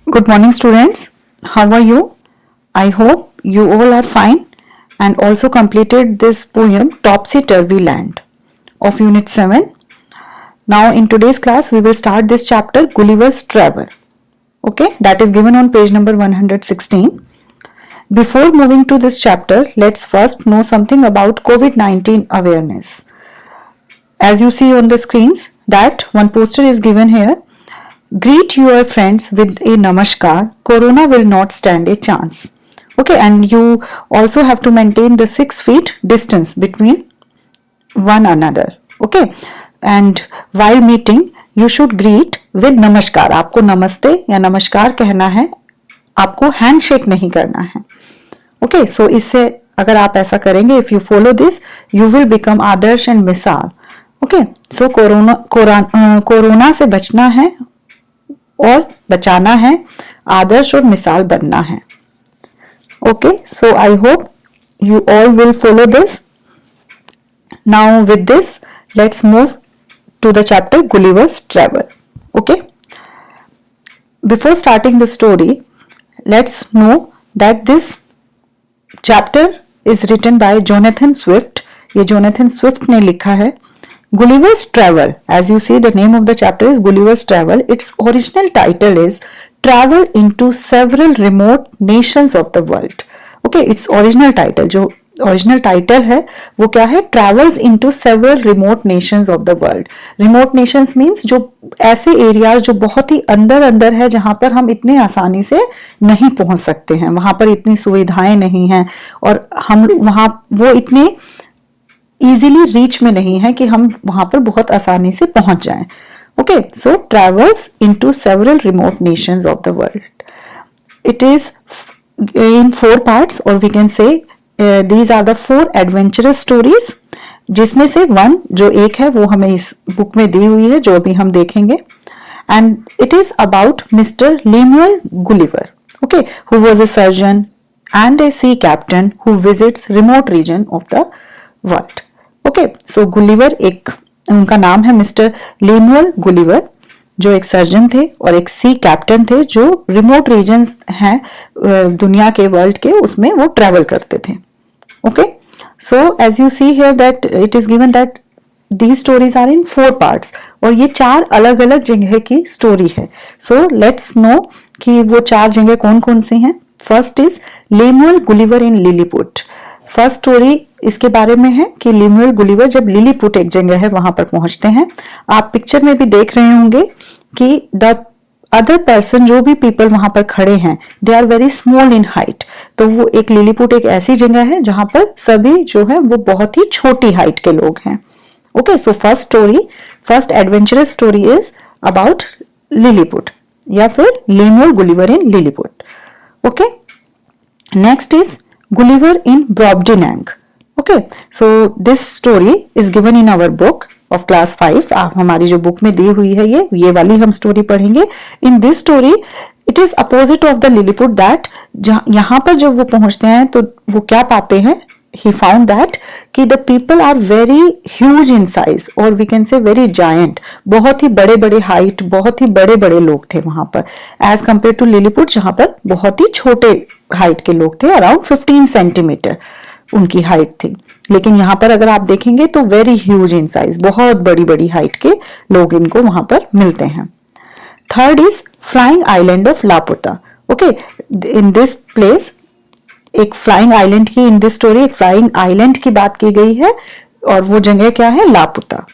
Good morning students, how are you? I hope you all are fine and also completed this poem Topsy Turvy Land of Unit 7. Now in today's class we will start this chapter Gulliver's Travel. Okay, that is given on page number 116. Before moving to this chapter, let's first know something about COVID-19 awareness. As you see on the screens, that one poster is given here. Greet your friends with a namaskar. Corona will not stand a chance. Okay, and you also have to maintain the 6 feet distance between one another. Okay, and while meeting, you should greet with namaskar. आपको नमस्ते या नमस्कार कहना है, आपको handshake नहीं करना है. Okay, so इससे अगर आप ऐसा करेंगे, if you follow this, you will become Adarsh and मिसाल. Okay, so कोरोना से बचना है और बचाना है, आदर्श और मिसाल बनना है. Okay, so I hope you all will follow this. Now with this, let's move to the chapter Gulliver's Travel. Okay, before starting the story, let's know that this chapter is written by Jonathan Swift. ये Jonathan Swift ने लिखा है. Gulliver's Travel, as you see the name of the chapter is Gulliver's Travel. Its original title is Travel into Several Remote Nations of the World. Okay, its original title, जो original title है वो क्या है? Travels into Several Remote Nations of the World. Remote Nations means जो ऐसे areas जो बहुत ही अंदर अंदर है, जहां पर हम इतने आसानी से नहीं पहुंच सकते हैं, वहां पर इतनी सुविधाएं नहीं हैं और हम वहां वो इतने इजीली रीच में नहीं है कि हम वहां पर बहुत आसानी से पहुंच जाएं. Okay, so travels into several remote nations of the world. It is in 4 parts और we can say these are the 4 adventurous stories, जिसमें से वन जो एक है वो हमें इस बुक में दी हुई है, जो अभी हम देखेंगे. And it is about Mr Lemuel Gulliver, okay, who was a surgeon and a sea captain who visits remote region of the world. Okay, so Gulliver, एक उनका नाम है मिस्टर लीमुअल गुलिवर, जो एक सर्जन थे और एक सी कैप्टन थे, जो रिमोट रीजन्स हैं दुनिया के, वर्ल्ड के, उसमें वो ट्रेवल करते थे. Okay, so as you see here that it is given that these stories are in 4 parts और ये 4 अलग अलग जगह की स्टोरी है. सो लेट्स नो कि वो 4 जगह कौन कौन सी हैं. First is Lemuel Gulliver in Lilliput. First story इसके बारे में है कि लीमुअल गुलिवर जब लिलीपुट एक जगह है वहां पर पहुंचते हैं. आप पिक्चर में भी देख रहे होंगे कि द अदर पर्सन, जो भी पीपल वहां पर खड़े हैं, they are very small in height. तो वो एक लिलीपुट एक ऐसी जगह है जहां पर सभी जो है वो बहुत ही छोटी हाइट के लोग हैं. Okay, so first story, first adventurous story is about Lilliput या फिर Lemuel Gulliver in Lilliput. Okay, next is Gulliver in Brobdingnag. Okay, so this story is given in our book of class 5. हमारी जो book में दी हुई है ये वाली हम स्टोरी पढ़ेंगे. In this story, it is opposite of the Lilliput that यहाँ पर जब वो पहुंचते हैं तो वो क्या पाते हैं? He found that कि the people are very huge in size और we can say very giant. बहुत ही बड़े बड़े हाइट, बहुत ही बड़े बड़े लोग थे वहां पर, as compared to Lilliput जहां पर बहुत ही छोटे हाइट के लोग थे, अराउंड 15 सेंटीमीटर उनकी हाइट थी. लेकिन यहाँ पर अगर आप देखेंगे तो वेरी ह्यूज इन साइज, बहुत बड़ी बड़ी हाइट के लोग इनको वहां पर मिलते हैं. Third is flying island of Laputa. Okay, in this place एक फ्लाइंग आइलैंड की, इन दिस स्टोरी एक फ्लाइंग आइलैंड की बात की गई है और वो जगह क्या है? Laputa.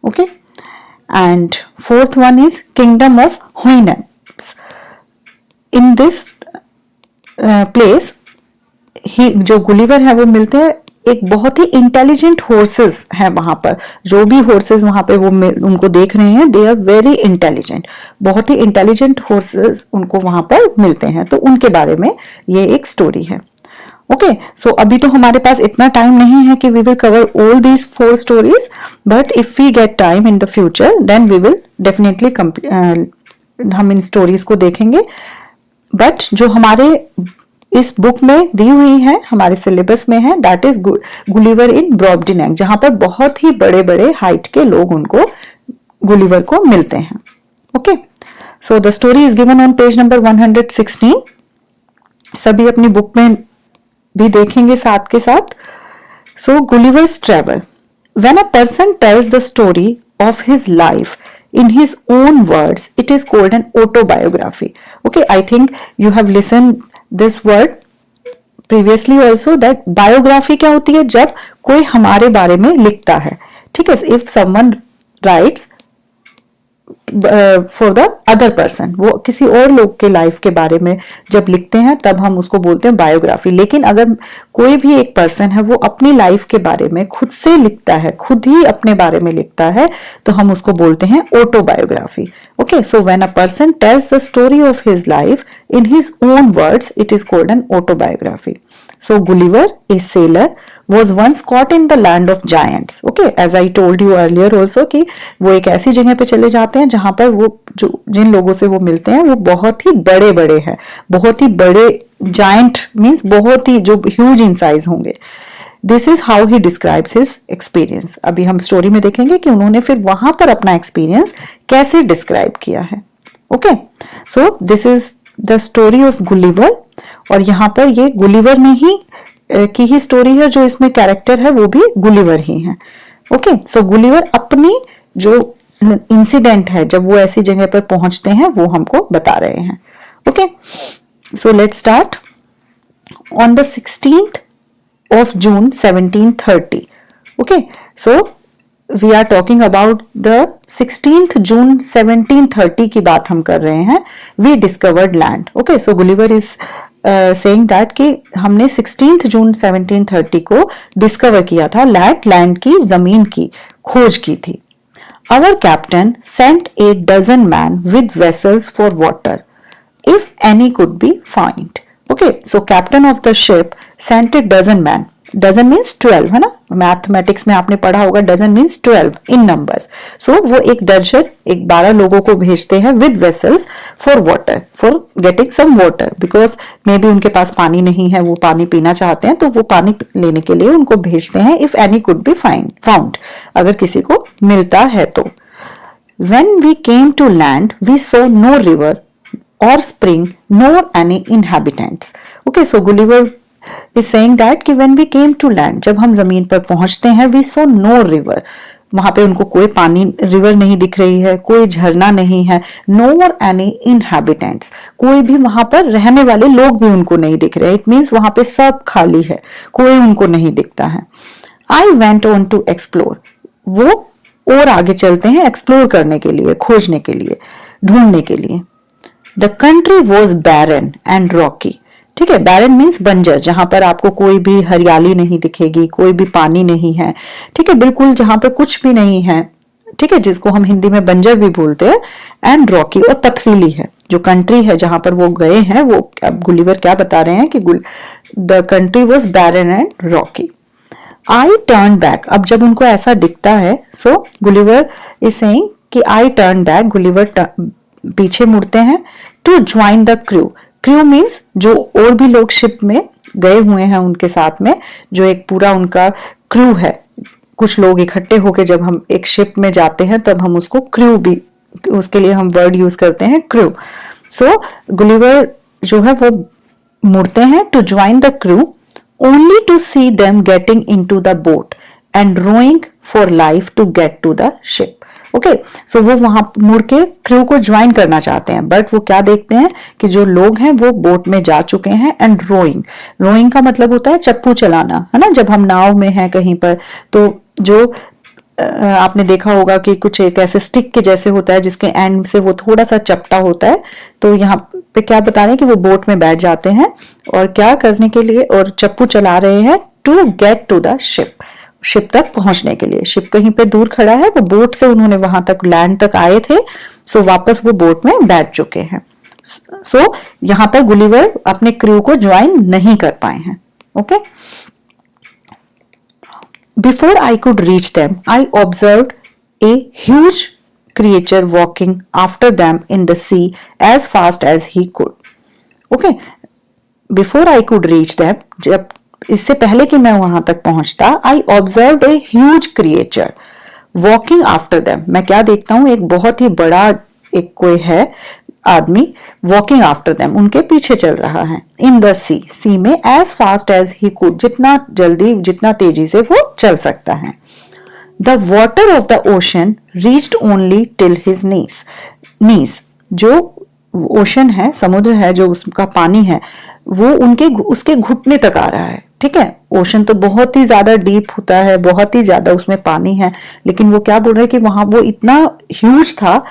Okay, and fourth one is kingdom of Houyhnhnms. In this place ही जो गुलिवर है वो मिलते हैं एक बहुत ही इंटेलिजेंट हॉर्सेस हैं वहां पर. जो भी हॉर्सेस वहां पे वो उनको देख रहे हैं, दे आर वेरी इंटेलिजेंट. बहुत ही इंटेलिजेंट हॉर्सेस उनको वहां पर मिलते हैं, तो उनके बारे में ये एक स्टोरी है. ओके, सो अभी तो हमारे पास इतना टाइम नहीं है कि we will cover all these 4 stories, but if we get time in the future then we will definitely हम इन स्टोरीज को देखेंगे. बट जो हमारे इस बुक में दी हुई है, हमारे सिलेबस में है, दैट इज गुलिवर इन ब्रॉबडिनैक, जहां पर बहुत ही बड़े बड़े हाइट के लोग उनको गुलिवर को मिलते हैं। Okay, so the story is given on page number 116। सभी अपनी बुक में भी देखेंगे साथ के साथ। So Gulliver's travel, when a person tells the story of his life in his own words, it is called an autobiography. Okay, I think you have listened this word previously also, that biography क्या होती है, जब कोई हमारे बारे में लिखता है, ठीक है। if someone writes for the other person, वो किसी और लोग के लाइफ के बारे में जब लिखते हैं तब हम उसको बोलते हैं बायोग्राफी। लेकिन अगर कोई भी एक पर्सन है वो अपनी लाइफ के बारे में खुद से लिखता है, खुद ही अपने बारे में लिखता है, तो हम उसको बोलते हैं autobiography. Okay, so when a person tells the story of his life in his own words, it is called an autobiography. So Gulliver, a sailor, was once caught in the land of giants. Okay, as I told you earlier also कि वो एक ऐसी जगह पे चले जाते हैं जहां पर वो जो जिन लोगों से वो मिलते हैं वो बहुत ही बड़े बड़े हैं, बहुत ही बड़े, giant means बहुत ही जो huge in size होंगे। This is how he describes his experience. अभी हम स्टोरी में देखेंगे कि उन्होंने फिर वहां पर अपना एक्सपीरियंस कैसे डिस्क्राइब किया है। Okay, so this is the story of Gulliver, और यहाँ पर ये गुलिवर में ही की ही स्टोरी है, जो इसमें कैरेक्टर है वो भी गुलिवर ही है। ओके, सो गुलिवर अपनी जो इंसिडेंट है जब वो ऐसी जगह पर पहुंचते हैं वो हमको बता रहे हैं। Okay, so let's start. On the 16th of June 1730, okay, so we are talking about the 16th June 1730 की बात हम कर रहे हैं। We discovered land. Okay, so Gulliver is saying that कि हमने 16th June 1730 को डिस्कवर किया था लैंड की, जमीन की खोज की थी। Our captain sent a dozen men with vessels for water, if any could be found. Okay, so captain of the ship sent a dozen men. Dozen means 12 है ना, मैथमेटिक्स में आपने पढ़ा होगा, dozen means 12 in numbers. So वो एक दर्जन, एक 12 लोगों को भेजते हैं with vessels for water, for getting some water, because maybe उनके पास पानी नहीं है, वो पानी पीना चाहते हैं, तो वो पानी लेने के लिए उनको भेजते हैं। If any could be found, अगर किसी को मिलता है तो। When we came to land, we saw no river or spring nor any inhabitants. Okay, so Gulliver is saying that कि when we came to land, जब हम जमीन पर पहुंचते हैं, we saw no river, वहां पे उनको कोई पानी, रिवर नहीं दिख रही है, कोई झरना नहीं है, nor any inhabitants, कोई भी वहां पर रहने वाले लोग भी उनको नहीं दिख रहे। इट मीन्स वहां पे सब खाली है, कोई उनको नहीं दिखता है। I went on to explore, वो और आगे चलते हैं एक्सप्लोर करने के लिए, खोजने के लिए, ढूंढने के लिए। The country was barren and rocky, ठीक है, बैरन मीन्स बंजर, जहां पर आपको कोई भी हरियाली नहीं दिखेगी, कोई भी पानी नहीं है, ठीक है, बिल्कुल जहां पर कुछ भी नहीं है, ठीक है, जिसको हम हिंदी में बंजर भी बोलते हैं। एंड रॉकी, और पथरीली है। जो कंट्री है जहां पर वो गए हैं, वो अब गुलिवर क्या बता रहे हैं कि the country was barren and rocky. I turn back, अब जब उनको ऐसा दिखता है, सो गुलिवर इज सेइंग कि आई टर्न बैक, गुलिवर पीछे मुड़ते हैं। To join the crew, crew means जो और भी लोग शिप में गए हुए हैं उनके साथ में, जो एक पूरा उनका क्रू है, कुछ लोग इकट्ठे होके जब हम एक शिप में जाते हैं तब हम उसको क्रू भी, उसके लिए हम वर्ड यूज करते हैं क्रू। सो गुलिवर जो है वो मुड़ते हैं to join the crew, only to see them getting into the boat and rowing for life to get to the ship. Okay, so वो वहां मुड़ के क्रू को ज्वाइन करना चाहते हैं, बट वो क्या देखते हैं कि जो लोग हैं वो बोट में जा चुके हैं। एंड रोइंग का मतलब होता है चप्पू चलाना, है ना, जब हम नाव में हैं कहीं पर, तो जो आपने देखा होगा कि कुछ एक ऐसे स्टिक के जैसे होता है जिसके एंड से वो थोड़ा सा चपटा होता है, तो यहाँ पे क्या बता रहे हैं कि वो बोट में बैठ जाते हैं और क्या करने के लिए, और चप्पू चला रहे हैं to get to the ship, ship तक पहुंचने के लिए। शिप कहीं पे दूर खड़ा है, वो बोट से उन्होंने वहां तक लैंड तक आए थे, सो वापस वो बोट में बैठ चुके हैं। सो यहाँ पर गुलिवर अपने क्रू को ज्वाइन नहीं कर पाए हैं। Okay, Before I could reach them, I observed a huge creature walking after them in the sea as fast as he could. Okay, before I could reach them, जब इससे पहले कि मैं वहां तक पहुंचता, I observe a huge creature walking after them. मैं क्या देखता हूं, एक बहुत ही बड़ा एक कोई है आदमी वॉकिंग आफ्टर देम, उनके पीछे चल रहा है। इन द सी में, as fast as he could, जितना जल्दी जितना तेजी से वो चल सकता है। The water of the ocean reached only till his knees, जो ओशन है, समुद्र है, जो उसका पानी है, वो उसके घुटने तक आ रहा है। ठीक है, ओशन तो बहुत ही ज्यादा डीप होता है, बहुत ही ज्यादा उसमें पानी है, लेकिन वो क्या बोल रहे हैं कि वहां वो इतना ह्यूज था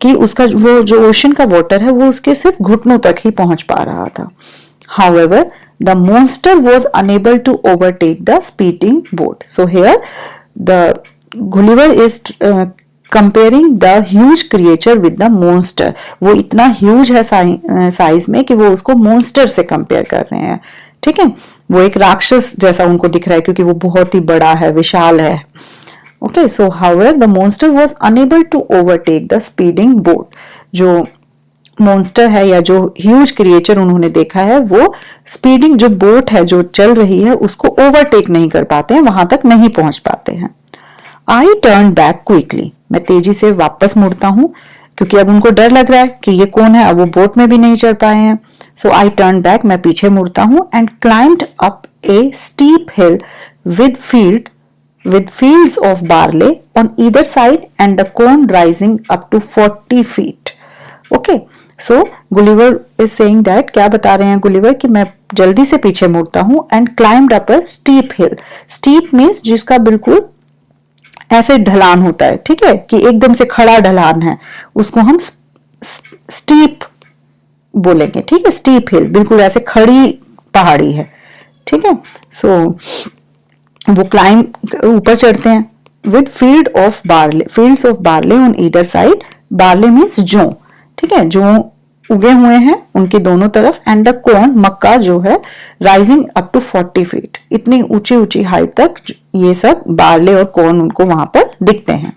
कि उसका वो जो ओशन का वाटर है वो उसके सिर्फ घुटनों तक ही पहुंच पा रहा था। However, the monster was unable to overtake the speeding boat. So here, the Gulliver is comparing the huge creature with the monster. वो इतना huge है साइज में कि वो उसको monster से कंपेयर कर रहे हैं। ठीक है, वो एक राक्षस जैसा उनको दिख रहा है क्योंकि वो बहुत ही बड़ा है, विशाल है। Okay, so however, the monster was unable to overtake the speeding boat. जो मॉन्स्टर है या जो ह्यूज क्रिएचर उन्होंने देखा है, वो स्पीडिंग जो बोट है जो चल रही है उसको ओवरटेक नहीं कर पाते हैं, वहां तक नहीं पहुंच पाते हैं। आई टर्न बैक क्विकली, मैं तेजी से वापस मुड़ता हूं क्योंकि अब उनको डर लग रहा है कि ये कौन है, अब वो बोट में भी नहीं चढ़ पाए हैं। सो आई टर्न बैक, मैं पीछे मुड़ता हूं, and climbed up A steep hill with fields of barley on either side and the cone rising up to 40 feet. Okay, so Gulliver is saying that, क्या बता रहे हैं गुलिवर कि मैं जल्दी से पीछे मुड़ता हूं and climbed up a steep hill. Steep means जिसका बिल्कुल ऐसे ढलान होता है, ठीक है, कि एकदम से खड़ा ढलान है, उसको हम स्टीप बोलेंगे। ठीक है, स्टीप हिल बिल्कुल ऐसे खड़ी पहाड़ी है। ठीक है, सो वो क्लाइंब ऊपर चढ़ते हैं। With fields of barley on either side, barley means जौ। ठीक है, जौ उगे हुए हैं उनके दोनों तरफ, एंड द कॉर्न, मक्का जो है, राइजिंग अप टू 40 फीट, इतनी ऊंची ऊंची हाइट तक ये सब बार्ले और कॉर्न उनको वहां पर दिखते हैं।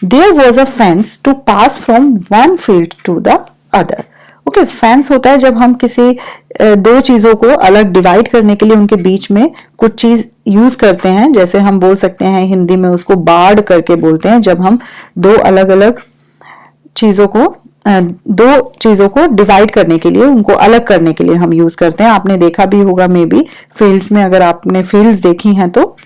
There was a fence to pass from one field to the other. Okay, fence होता है जब हम किसी दो चीजों को अलग डिवाइड करने के लिए उनके बीच में कुछ चीज यूज करते हैं, जैसे हम बोल सकते हैं हिंदी में उसको बाड़ करके बोलते हैं, जब हम दो अलग अलग चीजों को डिवाइड करने के लिए, उनको अलग करने के लिए हम यूज करते हैं। आपने देखा भी होगा मे बी फील्ड्स में, अगर आपने फील्ड्स देखी हैं तो,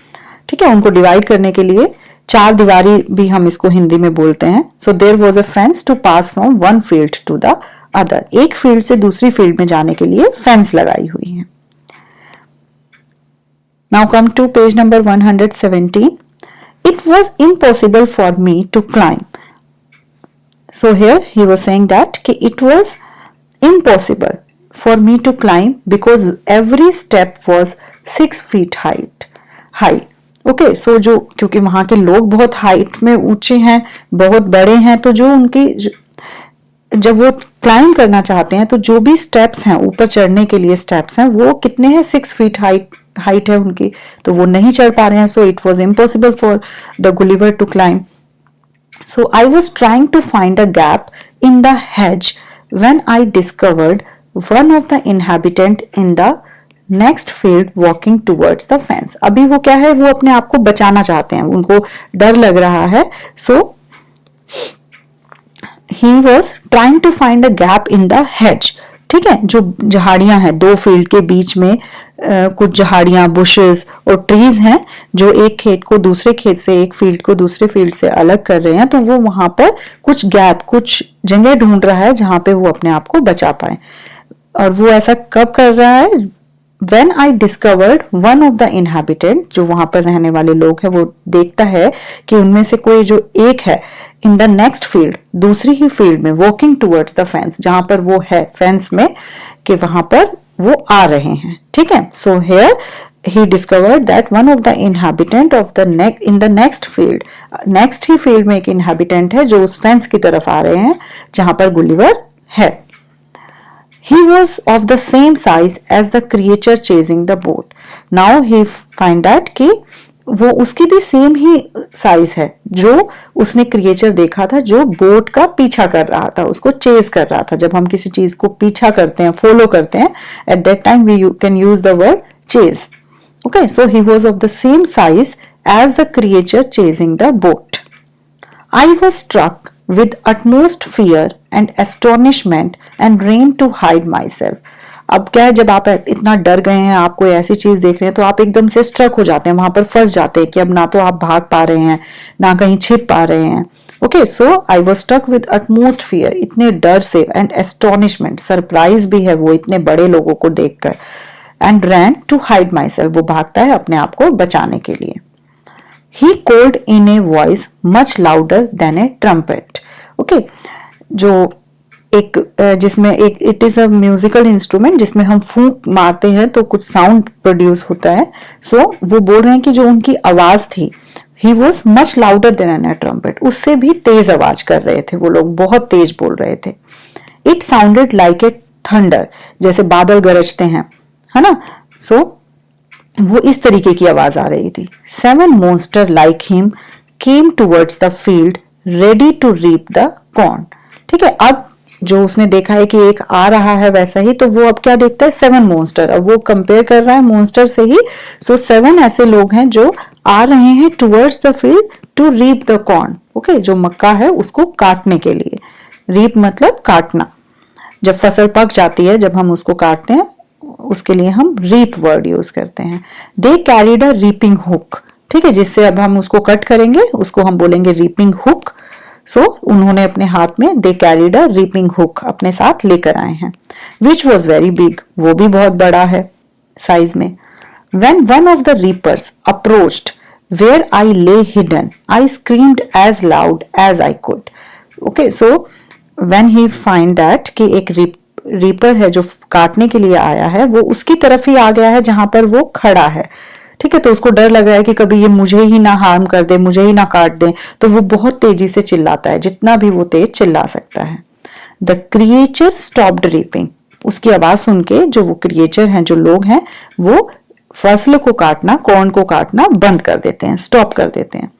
ठीक है, उनको डिवाइड करने के लिए चार दीवारी भी हम इसको हिंदी में बोलते हैं। So there was a fence to pass from one field to the other, एक फील्ड से दूसरी फील्ड में जाने के लिए फेंस लगाई हुई है। Now come to page number 117. It was impossible for me to climb. So here he was saying that it was impossible for me to climb because every step was 6 feet high. Okay, so जो क्योंकि वहां के लोग बहुत height में ऊंचे हैं, बहुत बड़े हैं, तो जो उनकी जब वो क्लाइंब करना चाहते हैं तो जो भी स्टेप्स हैं, ऊपर चढ़ने के लिए स्टेप्स हैं, वो कितने हैं, 6 फीट हाइट है उनकी, तो वो नहीं चढ़ पा रहे हैं। So it was impossible for the Gulliver to climb. So I was trying to find a gap in the hedge when I discovered one of the inhabitant in the next field walking towards the fence. अभी वो क्या है, वो अपने आप को बचाना चाहते हैं, उनको डर लग रहा है. So he was trying to find a gap in the hedge. ठीक है, जो झाड़ियां हैं दो फील्ड के बीच में, कुछ झाड़ियां, बुशेस और ट्रीज हैं जो एक खेत को दूसरे खेत से, एक फील्ड को दूसरे फील्ड से अलग कर रहे हैं, तो वो वहां पर कुछ गैप, कुछ जगह ढूंढ रहा है जहां पे वो अपने आप को बचा पाए. और वो ऐसा कब कर रहा है, When I discovered one of the inhabitant, जो वहां पर रहने वाले लोग हैं, वो देखता है कि उनमें से कोई जो एक है in the next field, दूसरी ही फील्ड में, walking towards the fence, जहां पर वो है फेंस में, कि वहां पर वो आ रहे हैं. ठीक है, so here he discovered that one of the inhabitant of the in the next field, next he field में एक inhabitant है जो उस फेंस की तरफ आ रहे हैं जहां पर गुलिवर है. He was of the same size as the creature chasing the boat. Now he find that कि वो उसकी भी सेम ही साइज है जो उसने क्रिएचर देखा था, जो बोट का पीछा कर रहा था, उसको चेज कर रहा था। जब हम किसी चीज को पीछा करते हैं, फॉलो करते हैं, at that time we can use the word chase. Okay, so he was of the same size as the creature chasing the boat. I was struck with utmost fear and astonishment and ran to hide myself. अब क्या है, जब आप इतना डर गए हैं, आप कोई ऐसी चीज देख रहे हैं, तो आप एकदम से स्ट्रक हो जाते हैं, वहां पर फंस जाते हैं कि अब ना तो आप भाग पा रहे हैं, ना कहीं छिप पा रहे हैं। Okay, so I was struck with utmost fear, इतने डर से, एंड एस्टोनिशमेंट, सरप्राइज भी है वो इतने बड़े लोगों को देखकर, and ran to hide myself, वो भागता है अपने आप को बचाने के लिए। He called in a voice much louder than a trumpet. Okay, जो एक जिसमें एक it is a musical instrument जिसमें हम फूंक मारते हैं तो कुछ साउंड प्रोड्यूस होता है। सो वो बोल रहे हैं कि जो उनकी आवाज थी, he was much louder than A trumpet, उससे भी तेज आवाज कर रहे थे वो लोग, बहुत तेज बोल रहे थे। It sounded like a thunder, जैसे बादल गरजते हैं, है ना। सो वो इस तरीके की आवाज आ रही थी। 7 monster like him came towards the field ready to reap the corn. ठीक है, अब जो उसने देखा है कि एक आ रहा है वैसा ही, तो वो अब क्या देखता है, 7 monster, अब वो कंपेयर कर रहा है monster से ही। सो 7 ऐसे लोग हैं जो आ रहे हैं towards the field to reap the corn. Okay, जो मक्का है उसको काटने के लिए। reap मतलब काटना, जब फसल पक जाती है, जब हम उसको काटते हैं, उसके लिए हम रीप वर्ड यूज करते हैं। They carried a reaping hook, ठीक है, जिससे अब हम उसको कट करेंगे उसको हम बोलेंगे रीपिंग हुक। सो उन्होंने अपने हाथ में they carried a reaping hook अपने साथ लेकर आए हैं, विच वॉज वेरी बिग, वो भी बहुत बड़ा है साइज में। When one of the reapers approached where I lay hidden, I screamed as loud as I could. Okay, so when he find that कि एक रीपर है जो काटने के लिए आया है, वो उसकी तरफ ही आ गया है जहां पर वो खड़ा है। ठीक है, तो उसको डर लग रहा है कि कभी ये मुझे ही ना हार्म कर दे, मुझे ही ना काट दे, तो वो बहुत तेजी से चिल्लाता है, जितना भी वो तेज चिल्ला सकता है। द क्रिएचर स्टॉप्ड रीपिंग, उसकी आवाज सुन के जो वो क्रिएचर हैं, जो लोग हैं, वो फसल को काटना, कॉर्न को काटना बंद कर देते हैं, स्टॉप कर देते हैं।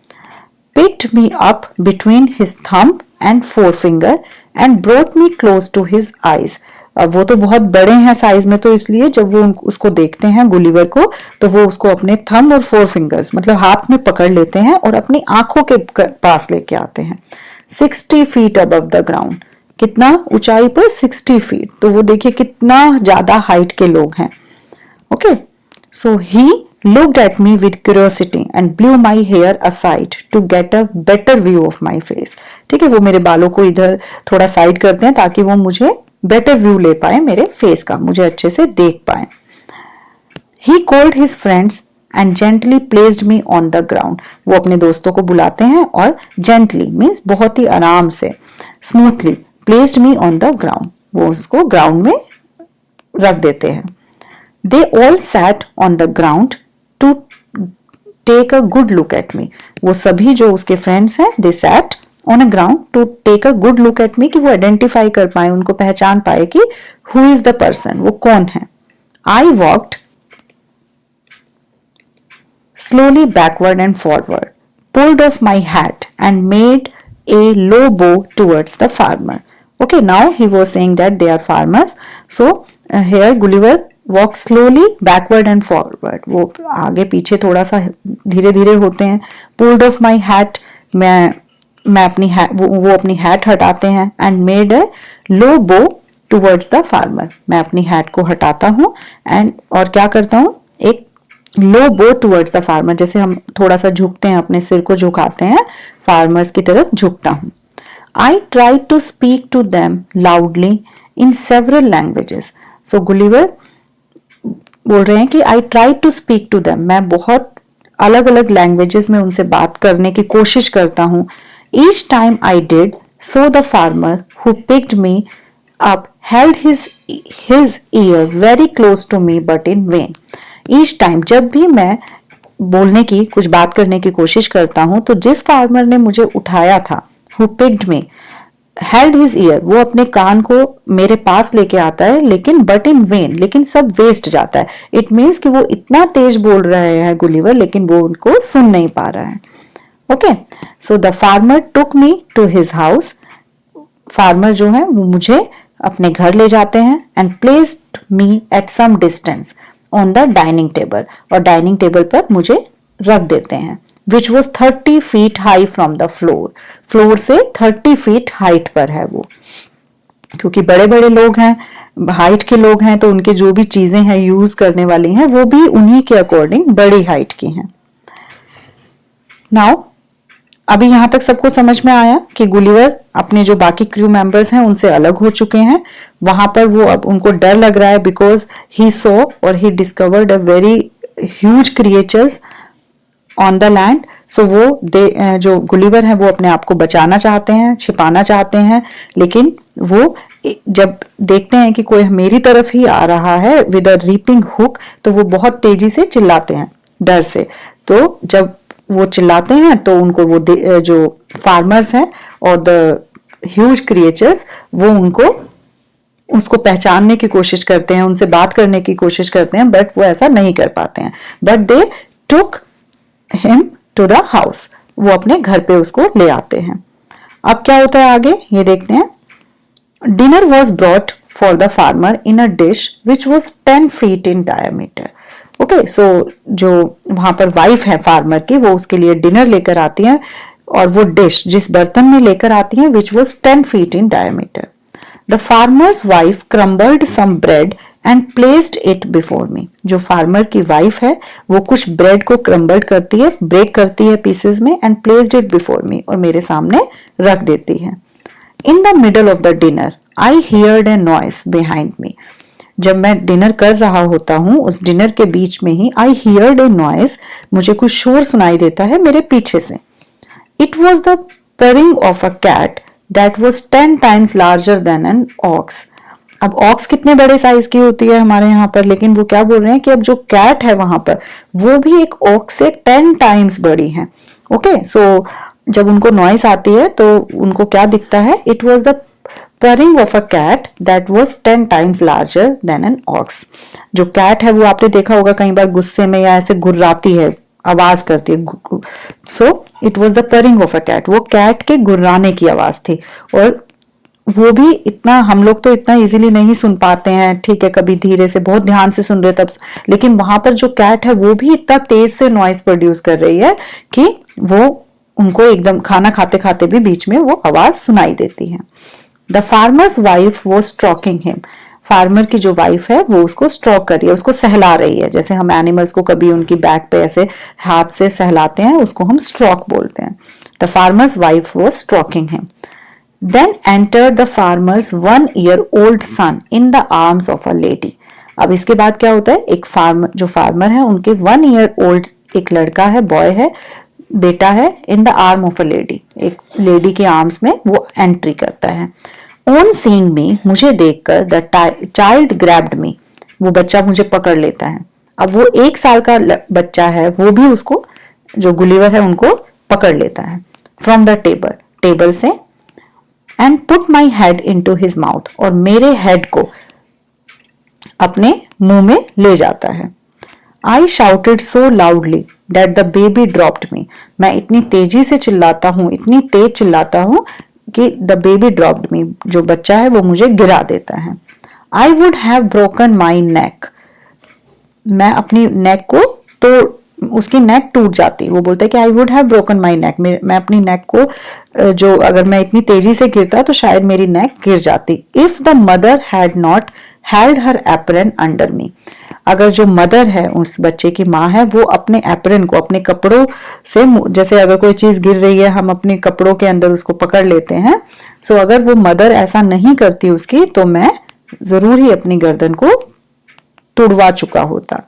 picked me up between his thumb and forefinger and brought me close to his eyes. अब वो तो बहुत बड़े हैं साइज में, तो इसलिए जब वो उसको देखते हैं गुलिवर को, तो वो उसको अपने थंब और 4 फिंगर्स मतलब हाथ में पकड़ लेते हैं और अपनी आंखों के पास लेके आते हैं। 60 feet above the ground, कितना ऊंचाई पर, 60 feet, तो वो देखिए कितना ज्यादा हाइट के लोग हैं। Okay, so he looked at me with curiosity and blew my hair aside to get a better view of my face. ठीक है, वो मेरे बालों को इधर थोड़ा साइड करते हैं ताकि वो मुझे बेटर व्यू ले पाए मेरे फेस का, मुझे अच्छे से देख पाए। He called his friends and gently placed me on the ground. वो अपने दोस्तों को बुलाते हैं और gently means बहुत ही आराम से, smoothly placed me on the ground, वो उसको ग्राउंड में रख देते हैं। They all sat on the ground to take a good look at me. वो सभी जो उसके फ्रेंड्स हैं, they sat on a ground to take a good look at me, कि वो आइडेंटिफाई कर पाए, उनको पहचान पाए कि who is the person, वो कौन है। I walked slowly backward and forward, pulled off my hat and made a low bow towards the farmer. Okay, now he was saying that they are farmers. So here Gulliver walk slowly backward and forward, वो आगे पीछे थोड़ा सा धीरे धीरे होते हैं। Pulled of my hat, मैं अपनी वो अपनी हैट हटाते हैं। एंड मेड अ लो बो टूवर्ड्स द फार्मर, मैं अपनी हैट को हटाता हूँ एंड और क्या करता हूँ, एक लो बो टूवर्ड्स द फार्मर, जैसे हम थोड़ा सा झुकते हैं, अपने सिर को झुकाते हैं, फार्मर्स की तरफ झुकता हूँ। I try to speak to them loudly in several languages. So Gulliver बोल रहे हैं कि I try to speak to them, मैं बहुत अलग अलग लैंग्वेजेस में उनसे बात करने की कोशिश करता हूँ। Each time I did so the farmer who picked me up held his ear very close to me but in vain. Each time, जब भी मैं बोलने की, कुछ बात करने की कोशिश करता हूँ, तो जिस फार्मर ने मुझे उठाया था, who picked me, held his year, वो अपने कान को मेरे पास लेके आता है, लेकिन बट इन वेन, लेकिन सब वेस्ट जाता है। इट मीन्स कि वो इतना तेज बोल रहे हैं गुलिवर, लेकिन वो उनको सुन नहीं पा रहा है। Okay, so the farmer took me to his house, farmer जो है वो मुझे अपने घर ले जाते हैं, and placed me at some distance on the dining table, और डाइनिंग टेबल पर मुझे रख देते हैं, which was 30 feet high from the floor, floor से 30 फीट हाइट पर है वो, क्योंकि बड़े बड़े लोग हैं, हाइट के लोग हैं, तो उनके जो भी चीजें हैं यूज करने वाली हैं वो भी उन्हीं के अकॉर्डिंग बड़ी हाइट की हैं। नाउ अभी यहां तक सबको समझ में आया कि गुलिवर अपने जो बाकी क्रू मेंबर्स हैं उनसे अलग हो चुके हैं। वहां पर वो अब उनको डर लग रहा है, बिकॉज ही सॉ और he discovered a very huge creatures on the land. So वो जो गुलिवर हैं वो अपने आप को बचाना चाहते हैं, छिपाना चाहते हैं, लेकिन वो जब देखते हैं कि कोई मेरी तरफ ही आ रहा है विद अ रीपिंग हुक, तो वो बहुत तेजी से चिल्लाते हैं डर से। तो जब वो चिल्लाते हैं तो उनको वो जो फार्मर्स हैं और द ह्यूज क्रिएचर्स, वो उसको पहचानने की कोशिश करते हैं, उनसे बात करने की कोशिश करते हैं, बट वो ऐसा नहीं कर पाते हैं। But they took him to the house, वो अपने घर पे उसको ले आते हैं। अब क्या होता है आगे ये देखते हैं। Dinner was brought for the farmer in a dish which was 10 feet in diameter. Okay, so जो वहां पर वाइफ है फार्मर की, वो उसके लिए डिनर लेकर आती है, और वो डिश जिस बर्तन में लेकर आती है which was 10 feet in diameter. The farmer's wife crumbled some bread and placed it before me. जो फार्मर की वाइफ है वो कुछ ब्रेड को क्रम्बल्ड करती है, ब्रेक करती है पीसेस में, एंड प्लेस्ड इट बिफोर मी, और मेरे सामने रख देती है। In the middle of the dinner I heard A noise behind me. जब मैं डिनर कर रहा होता हूं, उस डिनर के बीच में ही आई हियर्ड ए नॉइस, मुझे कुछ शोर सुनाई देता है मेरे पीछे से। It was the purring of a cat that was 10 times larger than an ox. अब ऑक्स कितने बड़े साइज की होती है हमारे यहाँ पर, लेकिन वो क्या बोल रहे हैं कि अब जो कैट है वहां पर वो भी एक ऑक्स से 10 times बड़ी है। ओके, सो जब उनको नॉइस आती है तो उनको क्या दिखता है, it was the purring of a cat that was 10 times larger than an ox। जो कैट है वो आपने देखा होगा कई बार गुस्से में या ऐसे गुर्राती है, आवाज करती है। सो it was the purring of a cat, वो कैट के गुर्राने की आवाज थी। और वो भी इतना, हम लोग तो इतना इजीली नहीं सुन पाते हैं, ठीक है, कभी धीरे से बहुत ध्यान से सुन रहे तब, लेकिन वहां पर जो कैट है वो भी इतना तेज से नॉइस प्रोड्यूस कर रही है कि वो उनको एकदम खाना खाते खाते भी बीच में वो आवाज सुनाई देती है। द फार्मर्स वाइफ वो स्ट्रोकिंग हिम। फार्मर की जो वाइफ है वो उसको स्ट्रोक कर रही है, उसको सहला रही है। जैसे हम एनिमल्स को कभी उनकी बैक पे ऐसे हाथ से सहलाते हैं, उसको हम स्ट्रोक बोलते हैं। द फार्मर्स वाइफ वो stroking him. Then enter the farmer's 1 year old son in the arms of a lady. अब इसके बाद क्या होता है, एक जो फार्मर है उनके 1 year old एक लड़का है, बॉय है, बेटा है, in the arm of a lady, एक लेडी के आर्म्स में वो एंट्री करता है। ऑन सीइंग मी, मुझे देखकर द चाइल्ड ग्रैब्ड मी, वो बच्चा मुझे पकड़ लेता है। अब वो 1 साल का बच्चा है, वो भी उसको, जो गुलिवर है उनको पकड़ लेता है फ्रॉम द टेबल से, and put my head into his mouth, और मेरे हेड को अपने मुंह में ले जाता है। I shouted so loudly that the baby dropped मी। मैं इतनी तेजी से चिल्लाता हूं, इतनी तेज चिल्लाता हूं कि द बेबी ड्रॉप्ड मी, जो बच्चा है वो मुझे गिरा देता है। I would have broken my neck, मैं अपनी नेक को, तो उसकी नेक टूट जाती। वो बोलता है कि I would have broken my neck, मैं अपनी नेक को, जो अगर मैं इतनी तेजी से गिरता तो शायद मेरी नेक गिर जाती। If the mother had not held her apron under मी, अगर जो मदर है, उस बच्चे की माँ है, वो अपने एप्रन को, अपने कपड़ों से, जैसे अगर कोई चीज गिर रही है हम अपने कपड़ों के अंदर उसको पकड़ लेते हैं, सो अगर वो मदर ऐसा नहीं करती उसकी, तो मैं जरूर ही अपनी गर्दन को तुड़वा चुका होता।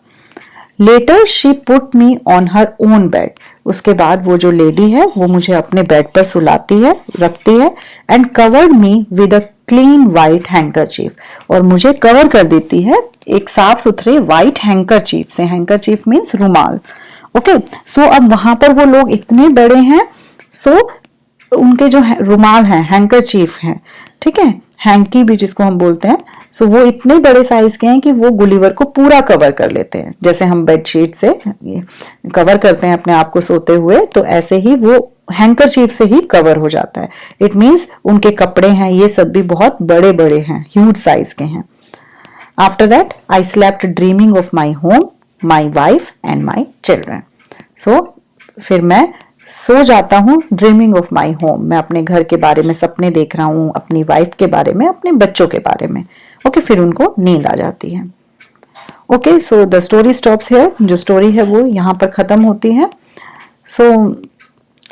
Later she put me on her own bed, उसके बाद वो जो लेडी है वो मुझे अपने बेड पर सुलाती है, रखती है, and covered me with a clean white handkerchief, और मुझे कवर कर देती है एक साफ सुथरे व्हाइट हैंकरचीफ से। हैंकरचीफ मीन्स रुमाल। ओके, सो अब वहां पर वो लोग इतने बड़े हैं, सो उनके जो रुमाल हैं, हैंकरचीफ हैं, ठीक है, हैंकी भी जिसको हम बोलते हैं, सो वो इतने बड़े साइज के हैं कि वो गुलिवर को पूरा कवर कर लेते हैं। जैसे हम बेडशीट से कवर करते हैं अपने आप को सोते हुए, तो ऐसे ही वो हैंकरचीफ से ही कवर हो जाता है। इट मीन्स उनके कपड़े हैं ये सब भी बहुत बड़े बड़े हैं, ह्यूज साइज के हैं। After that I slept dreaming of my home, my wife and my children. So फिर मैं सो जाता हूँ ड्रीमिंग ऑफ माई होम, मैं अपने घर के बारे में सपने देख रहा हूँ, अपनी वाइफ के बारे में, अपने बच्चों के बारे में। ओके, फिर उनको नींद आ जाती है। Okay, so the story stops here, जो स्टोरी है वो यहाँ पर खत्म होती है। सो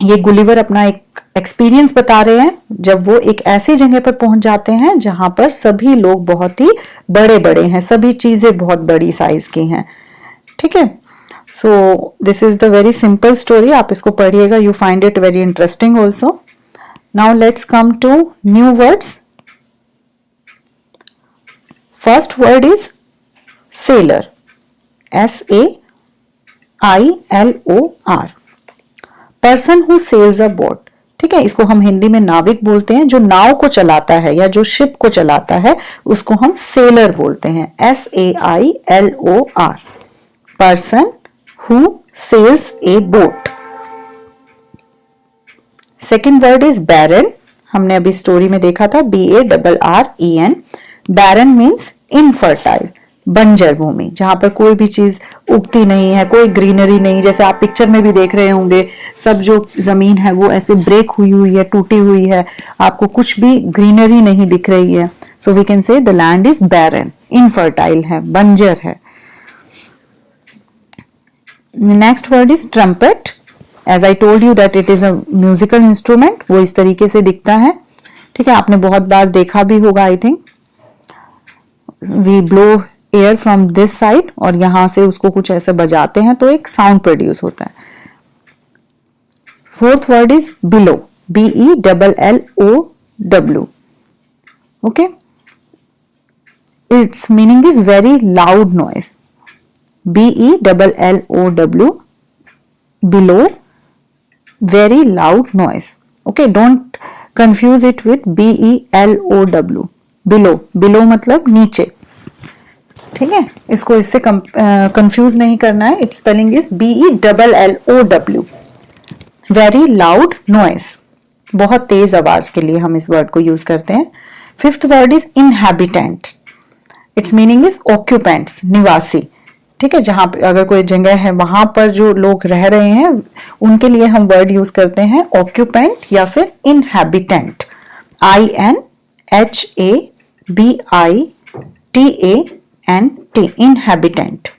ये गुलिवर अपना एक एक्सपीरियंस बता रहे हैं जब वो एक ऐसी जगह पर पहुंच जाते हैं जहां पर सभी लोग बहुत ही बड़े बड़े हैं, सभी चीजें बहुत बड़ी साइज की हैं, ठीक है। So this is the very simple story, आप इसको पढ़िएगा, you find it very interesting also. Now let's come to new words. First word is sailor, SAILOR, person who sails a boat, ठीक है। इसको हम हिंदी में नाविक बोलते हैं, जो नाव को चलाता है या जो शिप को चलाता है उसको हम सेलर बोलते हैं, SAILOR, person who sails a boat. Second word is baron, हमने अभी स्टोरी में देखा था, BARREN। बैरन मीन्स इनफर्टाइल, बंजर भूमि, जहां पर कोई भी चीज उगती नहीं है, कोई ग्रीनरी नहीं। जैसे आप पिक्चर में भी देख रहे होंगे, सब जो जमीन है वो ऐसे ब्रेक हुई हुई है, टूटी हुई है, आपको कुछ भी ग्रीनरी नहीं दिख रही है। So we can say the land is barren, infertile है, बंजर है। Next word is trumpet. As I told you that it is a musical instrument, वो इस तरीके से दिखता है, ठीक है, आपने बहुत बार देखा भी होगा I think. We blow air from this side और यहां से उसको कुछ ऐसे बजाते हैं तो एक साउंड प्रोड्यूस होता है। Fourth word is below, BELLOW, okay. It's meaning is very loud noise, BELLOW, below, very loud noise. Okay, don't confuse it with BELOW, below, below मतलब नीचे, ठीक है, इसको इससे कंफ्यूज नहीं करना है। It's spelling is BELLOW, very loud noise, बहुत तेज आवाज के लिए हम इस वर्ड को यूज करते हैं। Fifth word is inhabitant, it's meaning is occupants, निवासी, ठीक है, जहां अगर कोई जगह है वहां पर जो लोग रह रहे हैं उनके लिए हम वर्ड यूज करते हैं ऑक्यूपेंट या फिर inhabitant, INHABITANT, inhabitant.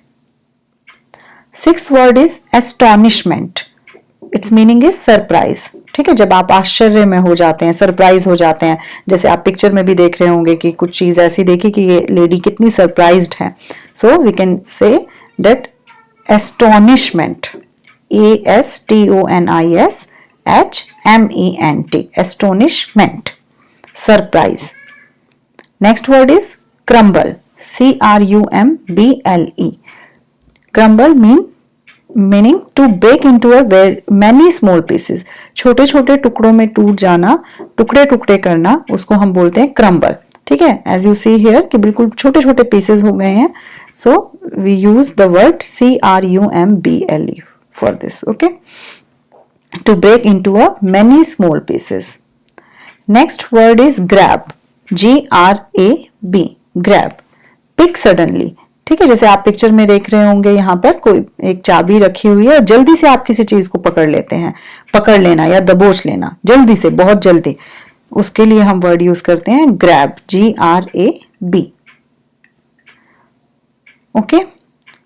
Sixth word is astonishment, it's meaning is surprise, ठीक है, जब आप आश्चर्य में हो जाते हैं, सरप्राइज हो जाते हैं। जैसे आप पिक्चर में भी देख रहे होंगे कि कुछ चीज ऐसी देखी कि ये लेडी कितनी सरप्राइज्ड है। So we can say that astonishment, ASTONISHMENT, astonishment, surprise. Next word is crumble, CRUMBLE, crumble meaning to break into a many small pieces, छोटे छोटे टुकड़ों में टूट जाना, टुकड़े टुकड़े करना, उसको हम बोलते हैं क्रम्बल, ठीक है। एज यू सी हियर कि बिल्कुल छोटे छोटे पीसेस हो गए हैं, so we use the word CRUMBLE for this, okay, to break into a many small pieces. Next word is grab, GRAB, grab, pick suddenly, ठीक है, जैसे आप पिक्चर में देख रहे होंगे यहाँ पर कोई एक चाबी रखी हुई है और जल्दी से आप किसी चीज को पकड़ लेते हैं, पकड़ लेना या दबोच लेना, जल्दी से, बहुत जल्दी, उसके लिए हम वर्ड यूज करते हैं grab, GRAB, okay.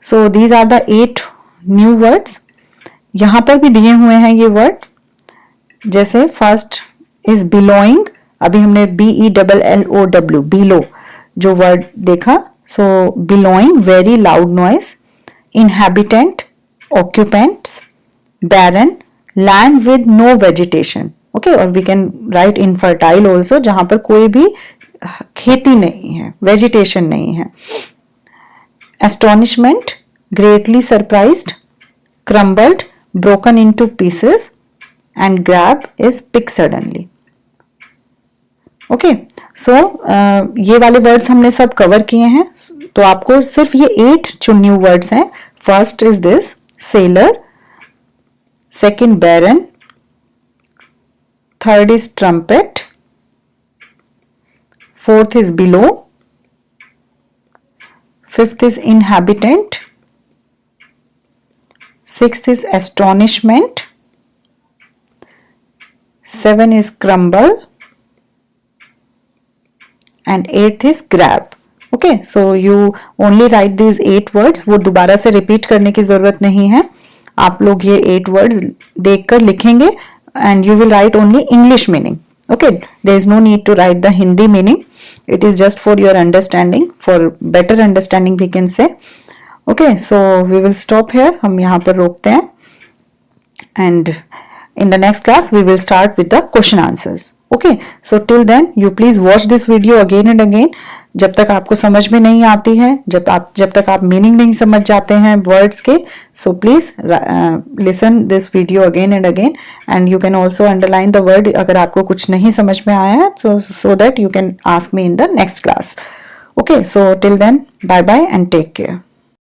So these are the 8 new words, यहां पर भी दिए हुए हैं ये वर्ड्स। जैसे फर्स्ट इज बिलोइंग, अभी हमने BELLOW, बिलो जो वर्ड देखा, so belowing, very loud noise, inhabitant, occupants, barren, land with no vegetation, okay, or we can write infertile also, जहां पर कोई भी खेती नहीं है, vegetation नहीं है। astonishment, greatly surprised, crumbled, broken into pieces, and grab is pick suddenly. Okay, so ये वाले वर्ड्स हमने सब कवर किए हैं, तो आपको सिर्फ ये 8 जो न्यू वर्ड्स हैं, first is this sailor, second barren, third is trumpet, fourth is below, fifth is inhabitant, sixth is astonishment, 7 is crumble, and 8th is grab. Okay, so you only write these 8 words. वो दोबारा से repeat करने की जरूरत नहीं है, आप लोग ये 8 words देखकर लिखेंगे and you will write only English meaning. Okay, there is no need to write the Hindi meaning. It is just for your understanding, for better understanding we can say. Okay, so we will stop here. हम यहाँ पर रोकते हैं and in the next class we will start with the question answers. Okay, so till then you please watch this video again and again. जब तक आपको समझ में नहीं आती है, जब तक आप मीनिंग नहीं समझ जाते हैं वर्ड्स के, so please listen this video again and again, and you can also underline the word अगर आपको कुछ नहीं समझ में आया है, so that you can ask me in the next class. Okay, so till then, bye bye and take care.